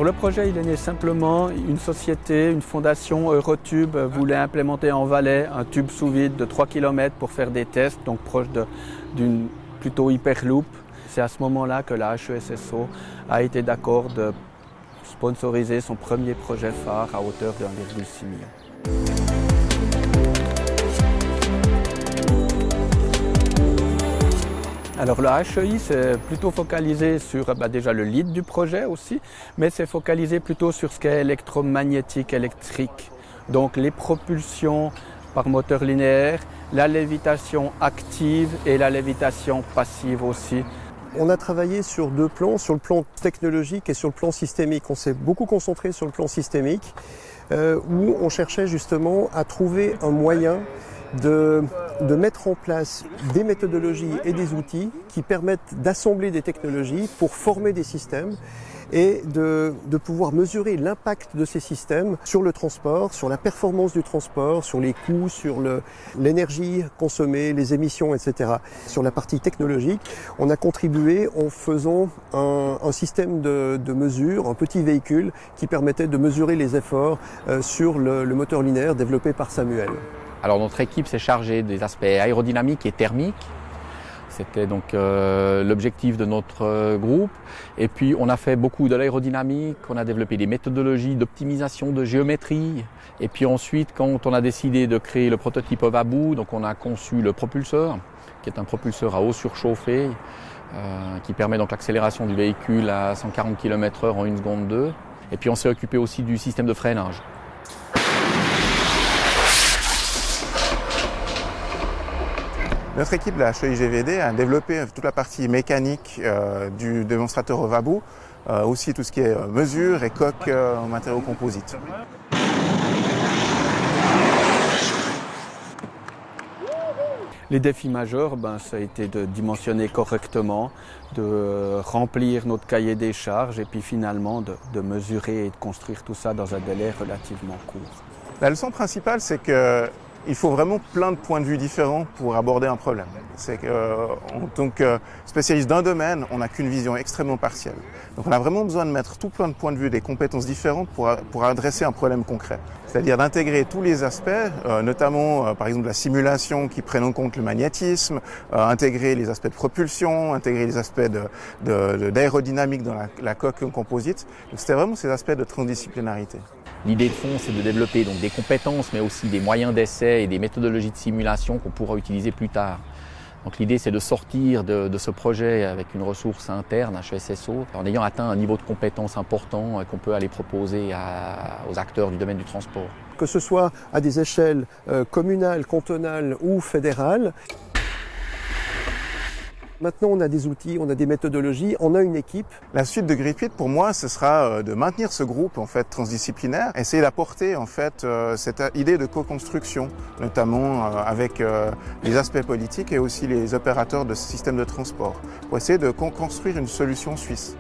le projet il est né simplement, une société, une fondation Eurotube voulait implémenter en Valais un tube sous vide de 3 km pour faire des tests, donc proche d'une plutôt hyperloop. C'est à ce moment-là que la HESSO a été d'accord de sponsoriser son premier projet phare à hauteur de 1,6 million. Alors le HEI c'est plutôt focalisé sur déjà le lead du projet aussi, mais c'est focalisé plutôt sur ce qui est électromagnétique, électrique. Donc les propulsions par moteur linéaire, la lévitation active et la lévitation passive aussi. On a travaillé sur deux plans, sur le plan technologique et sur le plan systémique. On s'est beaucoup concentré sur le plan systémique, où on cherchait justement à trouver un moyen de mettre en place des méthodologies et des outils qui permettent d'assembler des technologies pour former des systèmes et de pouvoir mesurer l'impact de ces systèmes sur le transport, sur la performance du transport, sur les coûts, sur l'énergie consommée, les émissions, etc. Sur la partie technologique, on a contribué en faisant un système de mesure, un petit véhicule qui permettait de mesurer les efforts sur le moteur linéaire développé par Samuel. Alors notre équipe s'est chargée des aspects aérodynamiques et thermiques. C'était donc l'objectif de notre groupe. Et puis on a fait beaucoup de l'aérodynamique, on a développé des méthodologies d'optimisation de géométrie. Et puis ensuite, quand on a décidé de créer le prototype Ovabou, donc on a conçu le propulseur, qui est un propulseur à eau surchauffée, qui permet donc l'accélération du véhicule à 140 km/h en 1 seconde 2. Et puis on s'est occupé aussi du système de freinage. Notre équipe, la HEI-GVD, a développé toute la partie mécanique du démonstrateur Ovabou, aussi tout ce qui est mesure et coque en matériaux composites. Les défis majeurs, ça a été de dimensionner correctement, de remplir notre cahier des charges et puis finalement de mesurer et de construire tout ça dans un délai relativement court. La leçon principale, c'est que il faut vraiment plein de points de vue différents pour aborder un problème. C'est qu'en tant que spécialiste d'un domaine, on n'a qu'une vision extrêmement partielle. Donc on a vraiment besoin de mettre tout plein de points de vue, des compétences différentes pour adresser un problème concret. C'est-à-dire d'intégrer tous les aspects, notamment par exemple la simulation qui prenne en compte le magnétisme, intégrer les aspects de propulsion, intégrer les aspects d'aérodynamique dans la coque composite. Donc c'était vraiment ces aspects de transdisciplinarité. L'idée de fond, c'est de développer donc des compétences, mais aussi des moyens d'essai et des méthodologies de simulation qu'on pourra utiliser plus tard. Donc l'idée, c'est de sortir de ce projet avec une ressource interne, HESSO, en ayant atteint un niveau de compétence important qu'on peut aller proposer aux acteurs du domaine du transport. Que ce soit à des échelles communales, cantonales ou fédérales. Maintenant, on a des outils, on a des méthodologies, on a une équipe. La suite de GRIP8, pour moi, ce sera de maintenir ce groupe en fait transdisciplinaire, essayer d'apporter en fait cette idée de co-construction, notamment avec les aspects politiques et aussi les opérateurs de ce système de transport, pour essayer de construire une solution suisse.